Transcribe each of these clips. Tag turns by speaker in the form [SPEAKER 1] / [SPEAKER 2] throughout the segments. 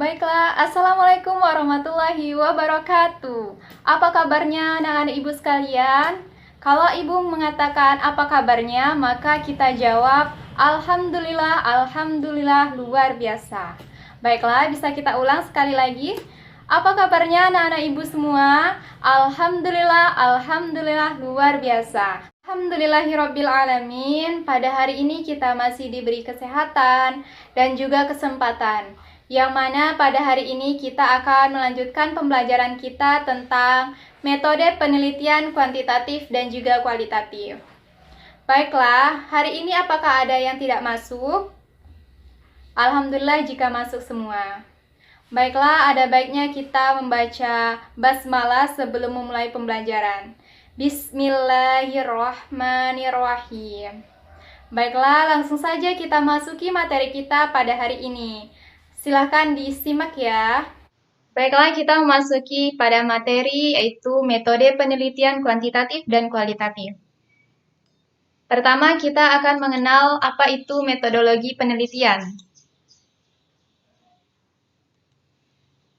[SPEAKER 1] Baiklah, Assalamualaikum warahmatullahi wabarakatuh. Apa kabarnya anak-anak ibu sekalian? Kalau ibu mengatakan apa kabarnya, maka kita jawab Alhamdulillah, Alhamdulillah luar biasa. Baiklah, bisa kita ulang sekali lagi. Apa kabarnya anak-anak ibu semua? Alhamdulillah, Alhamdulillah luar biasa. Alhamdulillahirrabbilalamin. Pada hari ini kita masih diberi kesehatan dan juga kesempatan, yang mana pada hari ini kita akan melanjutkan pembelajaran kita tentang metode penelitian kuantitatif dan juga kualitatif. Baiklah, hari ini apakah ada yang tidak masuk? Alhamdulillah jika masuk semua. Baiklah, ada baiknya kita membaca basmalah sebelum memulai pembelajaran. Bismillahirrahmanirrahim. Baiklah, langsung saja kita masuki materi kita pada hari ini. Silahkan disimak ya. Baiklah, kita memasuki pada materi yaitu metode penelitian kuantitatif dan kualitatif. Pertama, kita akan mengenal apa itu metodologi penelitian.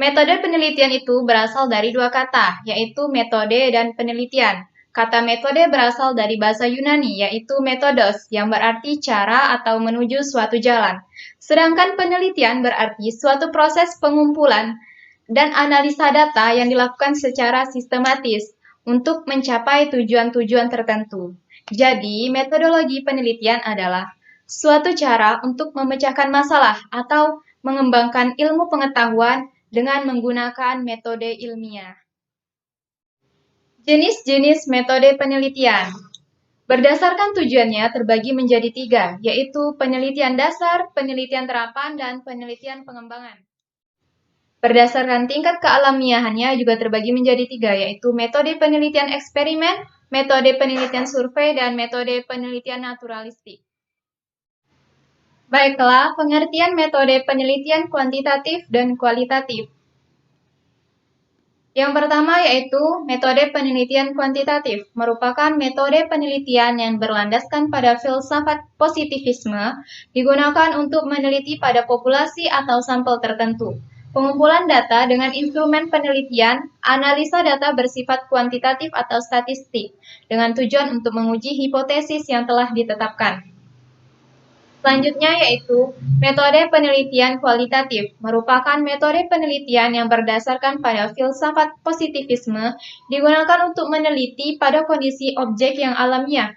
[SPEAKER 1] Metode penelitian itu berasal dari dua kata, yaitu metode dan penelitian. Kata metode berasal dari bahasa Yunani, yaitu metodos, yang berarti cara atau menuju suatu jalan. Sedangkan penelitian berarti suatu proses pengumpulan dan analisa data yang dilakukan secara sistematis untuk mencapai tujuan-tujuan tertentu. Jadi, metodologi penelitian adalah suatu cara untuk memecahkan masalah atau mengembangkan ilmu pengetahuan dengan menggunakan metode ilmiah. Jenis-jenis metode penelitian. Berdasarkan tujuannya terbagi menjadi tiga, yaitu penelitian dasar, penelitian terapan, dan penelitian pengembangan. Berdasarkan tingkat kealamiahannya juga terbagi menjadi tiga, yaitu metode penelitian eksperimen, metode penelitian survei, dan metode penelitian naturalistik. Baiklah, pengertian metode penelitian kuantitatif dan kualitatif. Yang pertama yaitu metode penelitian kuantitatif, merupakan metode penelitian yang berlandaskan pada filsafat positivisme, digunakan untuk meneliti pada populasi atau sampel tertentu. Pengumpulan data dengan instrumen penelitian, analisa data bersifat kuantitatif atau statistik, dengan tujuan untuk menguji hipotesis yang telah ditetapkan. Selanjutnya yaitu metode penelitian kualitatif, merupakan metode penelitian yang berdasarkan pada filsafat positivisme, digunakan untuk meneliti pada kondisi objek yang alamiah,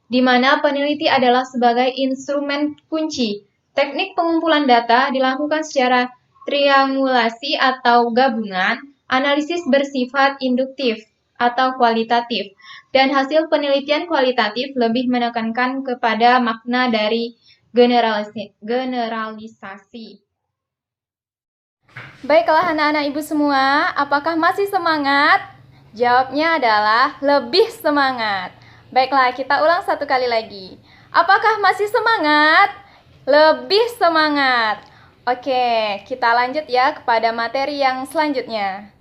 [SPEAKER 1] di mana peneliti adalah sebagai instrumen kunci. Teknik pengumpulan data dilakukan secara triangulasi atau gabungan, analisis bersifat induktif atau kualitatif, dan hasil penelitian kualitatif lebih menekankan kepada makna dari generalisasi. Baiklah anak-anak ibu semua, apakah masih semangat? Jawabnya adalah lebih semangat. Baiklah, kita ulang satu kali lagi. Apakah masih semangat? Lebih semangat. Oke, kita lanjut ya kepada materi yang selanjutnya.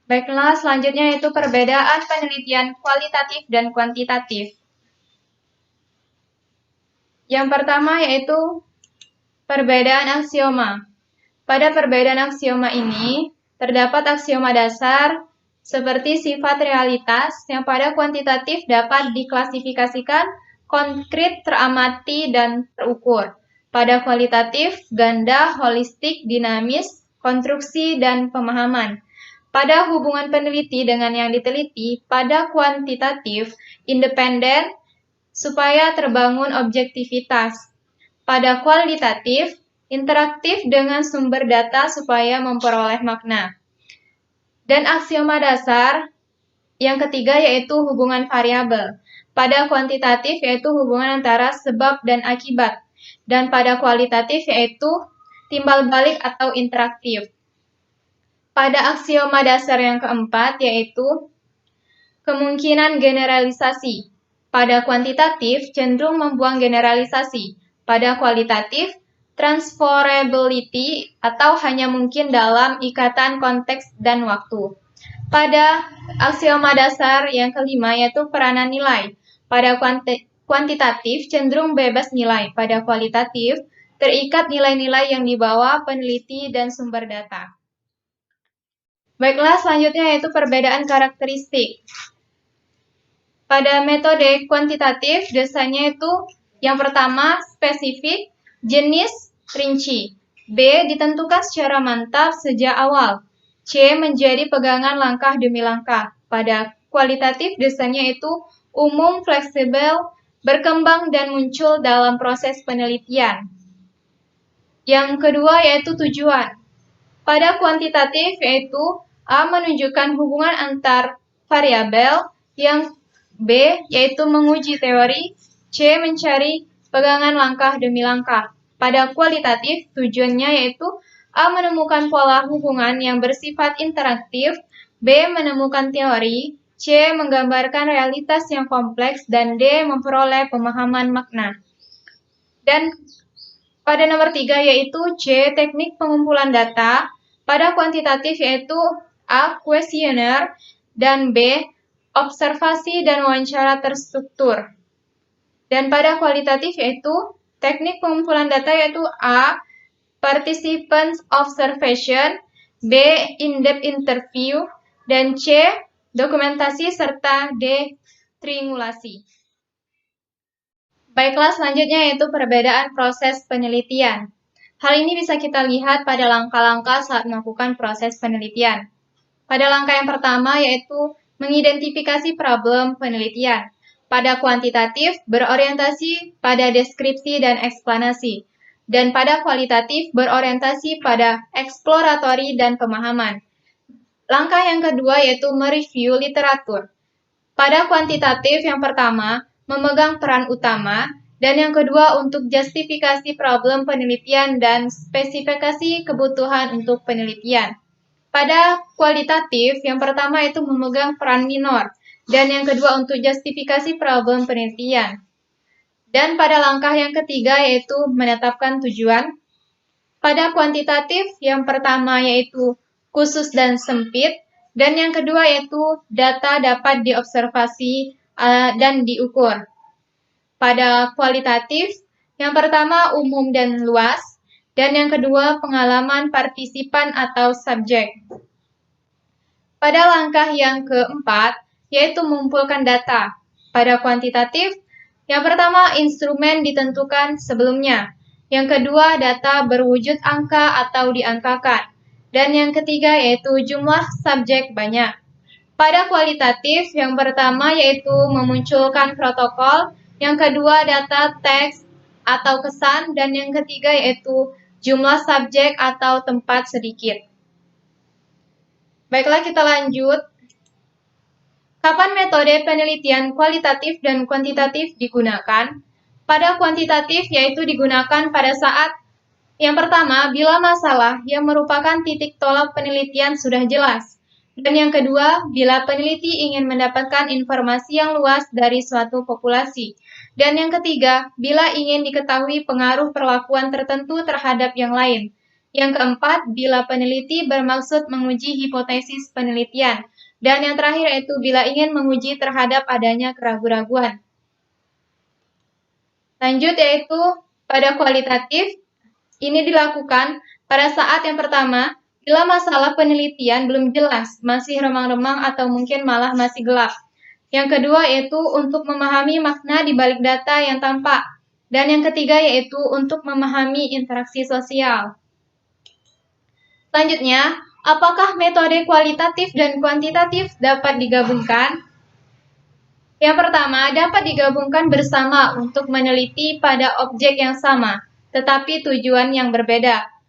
[SPEAKER 1] Baiklah, selanjutnya yaitu perbedaan penelitian kualitatif dan kuantitatif. Yang pertama yaitu perbedaan aksioma. Pada perbedaan aksioma ini, terdapat aksioma dasar seperti sifat realitas yang pada kuantitatif dapat diklasifikasikan konkret, teramati, dan terukur. Pada kualitatif, ganda, holistik, dinamis, konstruksi, dan pemahaman. Pada hubungan peneliti dengan yang diteliti, pada kuantitatif, independen, supaya terbangun objektivitas. Pada kualitatif, interaktif dengan sumber data supaya memperoleh makna. Dan aksioma dasar yang ketiga yaitu hubungan variabel. Pada kuantitatif yaitu hubungan antara sebab dan akibat. Dan pada kualitatif yaitu timbal balik atau interaktif. Pada aksioma dasar yang keempat yaitu kemungkinan generalisasi. Pada kuantitatif, cenderung membuang generalisasi. Pada kualitatif, transferability atau hanya mungkin dalam ikatan konteks dan waktu. Pada aksioma dasar yang kelima yaitu peranan nilai. Pada kuantitatif, cenderung bebas nilai. Pada kualitatif, terikat nilai-nilai yang dibawa peneliti dan sumber data. Baiklah, selanjutnya yaitu perbedaan karakteristik. Pada metode kuantitatif, biasanya itu yang pertama spesifik, jenis, rinci. B. Ditentukan secara mantap sejak awal. C. Menjadi pegangan langkah demi langkah. Pada kualitatif, biasanya itu umum, fleksibel, berkembang, dan muncul dalam proses penelitian. Yang kedua yaitu tujuan. Pada kuantitatif yaitu A. Menunjukkan hubungan antar variabel, yang B. Yaitu menguji teori, C. Mencari pegangan langkah demi langkah. Pada kualitatif, tujuannya yaitu A. Menemukan pola hubungan yang bersifat interaktif, B. Menemukan teori, C. Menggambarkan realitas yang kompleks, dan D. Memperoleh pemahaman makna. Dan pada nomor 3 yaitu C. Teknik pengumpulan data. Pada kuantitatif yaitu A. Kuesioner, dan B. Observasi dan wawancara terstruktur. Dan pada kualitatif yaitu teknik pengumpulan data yaitu A. Participant observation, B. In-depth interview, dan C. Dokumentasi, serta D. Triangulasi. Baiklah, selanjutnya yaitu perbedaan proses penelitian. Hal ini bisa kita lihat pada langkah-langkah saat melakukan proses penelitian. Pada langkah yang pertama yaitu mengidentifikasi problem penelitian. Pada kuantitatif berorientasi pada deskripsi dan eksplanasi. Dan pada kualitatif berorientasi pada eksploratori dan pemahaman. Langkah yang kedua yaitu mereview literatur. Pada kuantitatif yang pertama memegang peran utama, dan yang kedua untuk justifikasi problem penelitian dan spesifikasi kebutuhan untuk penelitian. Pada kualitatif, yang pertama itu memegang peran minor, dan yang kedua untuk justifikasi problem penelitian. Dan pada langkah yang ketiga yaitu menetapkan tujuan. Pada kuantitatif, yang pertama yaitu khusus dan sempit, dan yang kedua yaitu data dapat diobservasi dan diukur. Pada kualitatif, yang pertama umum dan luas, dan yang kedua pengalaman partisipan atau subjek. Pada langkah yang keempat, yaitu mengumpulkan data. Pada kuantitatif, yang pertama instrumen ditentukan sebelumnya, yang kedua data berwujud angka atau diangkakan, dan yang ketiga yaitu jumlah subjek banyak. Pada kualitatif, yang pertama yaitu memunculkan protokol, yang kedua data teks atau kesan, dan yang ketiga yaitu jumlah subjek atau tempat sedikit. Baiklah, kita lanjut. Kapan metode penelitian kualitatif dan kuantitatif digunakan? Pada kuantitatif yaitu digunakan pada saat yang pertama, bila masalah yang merupakan titik tolak penelitian sudah jelas. Dan yang kedua, bila peneliti ingin mendapatkan informasi yang luas dari suatu populasi. Dan yang ketiga, bila ingin diketahui pengaruh perlakuan tertentu terhadap yang lain. Yang keempat, bila peneliti bermaksud menguji hipotesis penelitian. Dan yang terakhir yaitu bila ingin menguji terhadap adanya keraguan-raguan. Lanjut yaitu pada kualitatif, ini dilakukan pada saat yang pertama, bila masalah penelitian belum jelas, masih remang-remang atau mungkin malah masih gelap. Yang kedua yaitu untuk memahami makna di balik data yang tampak. Dan yang ketiga yaitu untuk memahami interaksi sosial. Selanjutnya, apakah metode kualitatif dan kuantitatif dapat digabungkan? Yang pertama, dapat digabungkan bersama untuk meneliti pada objek yang sama, tetapi tujuan yang berbeda.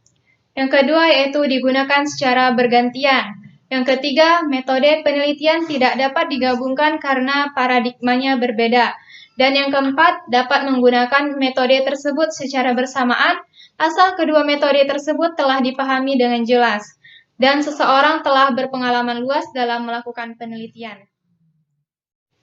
[SPEAKER 1] Yang kedua yaitu digunakan secara bergantian. Yang ketiga, metode penelitian tidak dapat digabungkan karena paradigmanya berbeda. Dan yang keempat, dapat menggunakan metode tersebut secara bersamaan asal kedua metode tersebut telah dipahami dengan jelas dan seseorang telah berpengalaman luas dalam melakukan penelitian.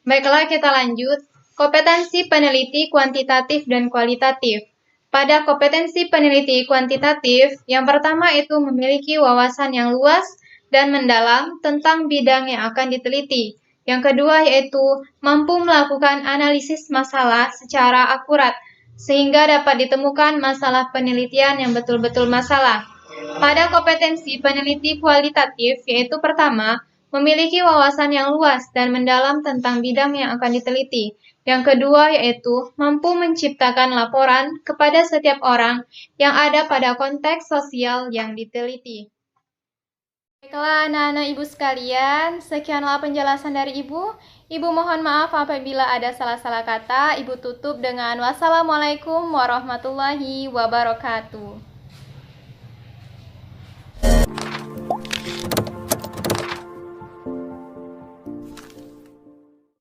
[SPEAKER 1] Baiklah, kita lanjut. Kompetensi peneliti kuantitatif dan kualitatif. Pada kompetensi peneliti kuantitatif, yang pertama itu memiliki wawasan yang luas dan mendalam tentang bidang yang akan diteliti. Yang kedua yaitu mampu melakukan analisis masalah secara akurat sehingga dapat ditemukan masalah penelitian yang betul-betul masalah. Pada kompetensi peneliti kualitatif, yaitu pertama, memiliki wawasan yang luas dan mendalam tentang bidang yang akan diteliti. Yang kedua yaitu mampu menciptakan laporan kepada setiap orang yang ada pada konteks sosial yang diteliti. Baiklah anak-anak ibu sekalian, sekianlah penjelasan dari ibu. Ibu mohon maaf apabila ada salah-salah kata. Ibu tutup dengan wassalamualaikum warahmatullahi wabarakatuh.